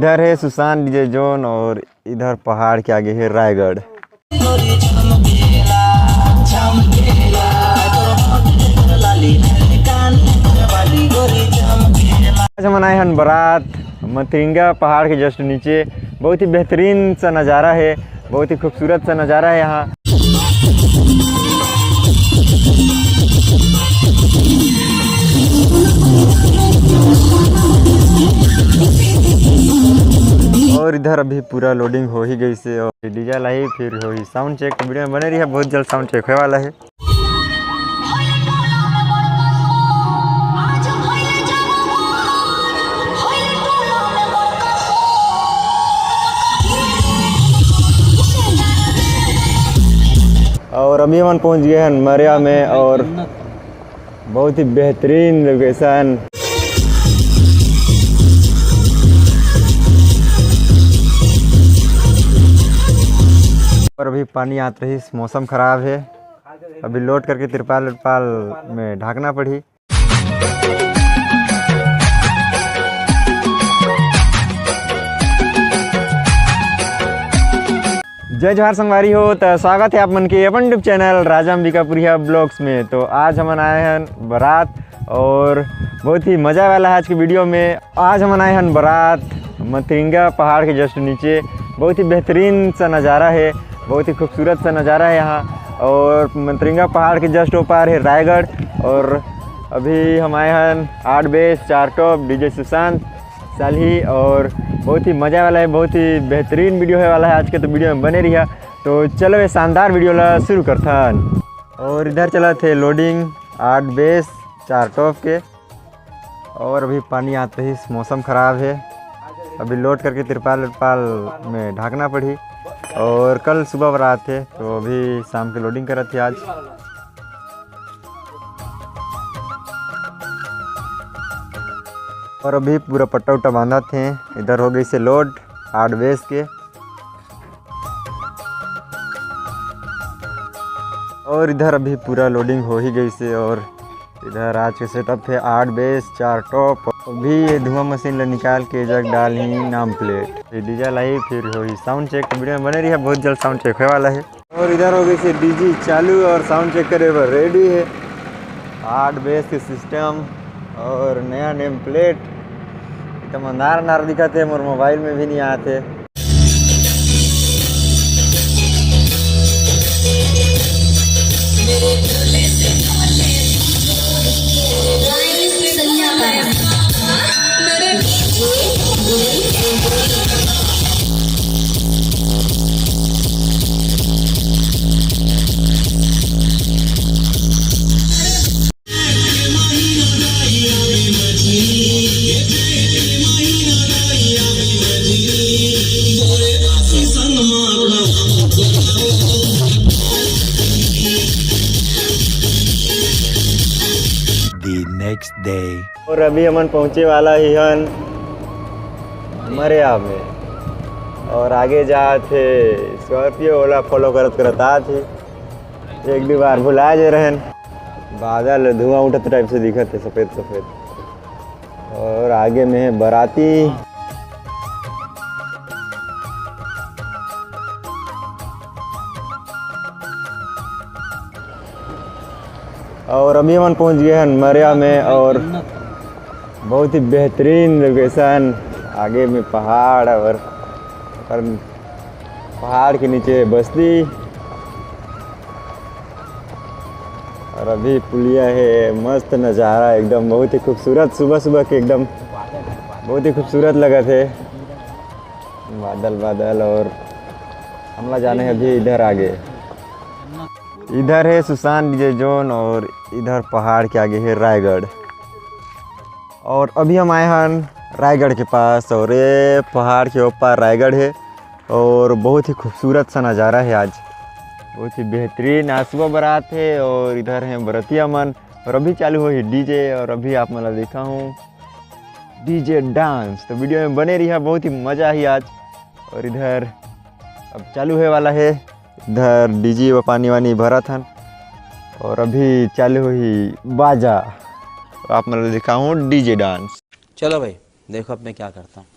इधर है सुशांत डीजे जोन और इधर पहाड़ के आगे है रायगढ़। आज हम आए हैं बारात मतरिंगा पहाड़ के जस्ट नीचे। बहुत ही बेहतरीन सा नज़ारा है, बहुत ही खूबसूरत सा नज़ारा है यहाँ। और इधर अभी पूरा लोडिंग हो ही गई से और डीजे लाई फिर हो ही साउंड चेक। वीडियो में बने रही है, बहुत जल्द साउंड चेक होने वाला है। और अभी हम पहुंच गए हैं मरिया में और बहुत ही बेहतरीन लोकेशन। और अभी पानी आत रही, मौसम ख़राब है। अभी लोड करके तिरपाल में ढाकना पड़ी। जय जोहार संगवारी हो, तो स्वागत है आप मन के अपन यूट्यूब चैनल राजा अंबिकापुरिया ब्लॉग्स में। तो आज हम आए हैं बारात और बहुत ही मज़ा वाला है आज की वीडियो में। आज हम आए हैं बारात मतरिंगा पहाड़ के जस्ट नीचे। बहुत ही बेहतरीन सा नज़ारा है, बहुत ही खूबसूरत सा नज़ारा है यहाँ। और मतरिंगा पहाड़ के जस्ट ऊपर है रायगढ़। और अभी हम आए हैं 8 बेस 4 टॉप डीजे सुशांत साली और बहुत ही मज़ा वाला है, बहुत ही बेहतरीन वीडियो है वाला है आज के। तो वीडियो में बने रहिए। तो चलो ये शानदार वीडियो ला शुरू करता है। और इधर चला थे लोडिंग 8 बेस 4 टॉप के। और अभी पानी आते ही मौसम ख़राब है। अभी लोड करके तिरपाल में ढाकना पड़ी। और कल सुबह बारात थे तो अभी शाम की लोडिंग कर रहे थे आज। और अभी पूरा पट्टा उट्टा बांधा थे। इधर हो गई से लोड 8 बेस के। और इधर अभी पूरा लोडिंग हो ही गई से। और इधर आज के सेटअप थे 8 बेस 4 टॉप। अभी ये धुआं मशीन ले निकाल के जग डाल ही नाम प्लेट डीजे लाई फिर हो ही साउंड चेक। वीडियो में बने रही है, बहुत जल्द साउंड चेक होने वाला है। और इधर हो गई से डीजे चालू और साउंड चेक करे पर रेडी है। 8 बेस के सिस्टम और नया नेम प्लेट एकदम अंधार दिखाते हैं, मोर मोबाइल में भी नहीं आते। Next day. और अभी हमन पहुँचे वाला ही हन मरिया में। और आगे जाते स्कॉर्पियो ओला फॉलो करत आते। एक दो बार भुला जे रहन, बादल धुआं उठत टाइप से दिखत है सफ़ेद सफ़ेद। और आगे में है बाराती। और अभी हम पहुंच गए हैं मरिया में और बहुत ही बेहतरीन लोकेशन। आगे में पहाड़ और पहाड़ के नीचे बस्ती। और अभी पुलिया है, मस्त नज़ारा एकदम, बहुत ही खूबसूरत। सुबह के एकदम बहुत ही खूबसूरत लगा थे बादल। और हमला जाने हैं अभी इधर आगे। इधर है सुशांत डीजे जोन और इधर पहाड़ के आगे है रायगढ़। और अभी हम आए हैं रायगढ़ के पास और ये पहाड़ के ऊपर रायगढ़ है। और बहुत ही खूबसूरत सा नज़ारा है आज, बहुत ही बेहतरीन। आज सुबह बारात है और इधर है बरतिया मन। और अभी चालू हो ही डीजे। और अभी आप मतलब देखा हूँ डीजे डांस। तो वीडियो में बने रही है, बहुत ही मज़ा ही आज। और इधर अब चालू है वाला है। इधर डीजे व पानी वानी भरा था। और अभी चालू हुई बाजा। आप मतलब दिखाऊँ डीजे डांस। चलो भाई देखो अब मैं क्या करता हूँ।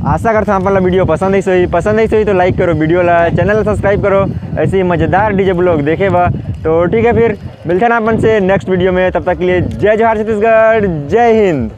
आशा करता हूँ अपन वीडियो पसंद ही सोई तो लाइक करो, वीडियो ला चैनल सब्सक्राइब करो, ऐसे ही मज़ेदार डीजे ब्लॉग देखे बा। तो ठीक है, फिर मिलते हैं ना अपन से नेक्स्ट वीडियो में। तब तक के लिए जय जोहार छत्तीसगढ़, जय हिंद।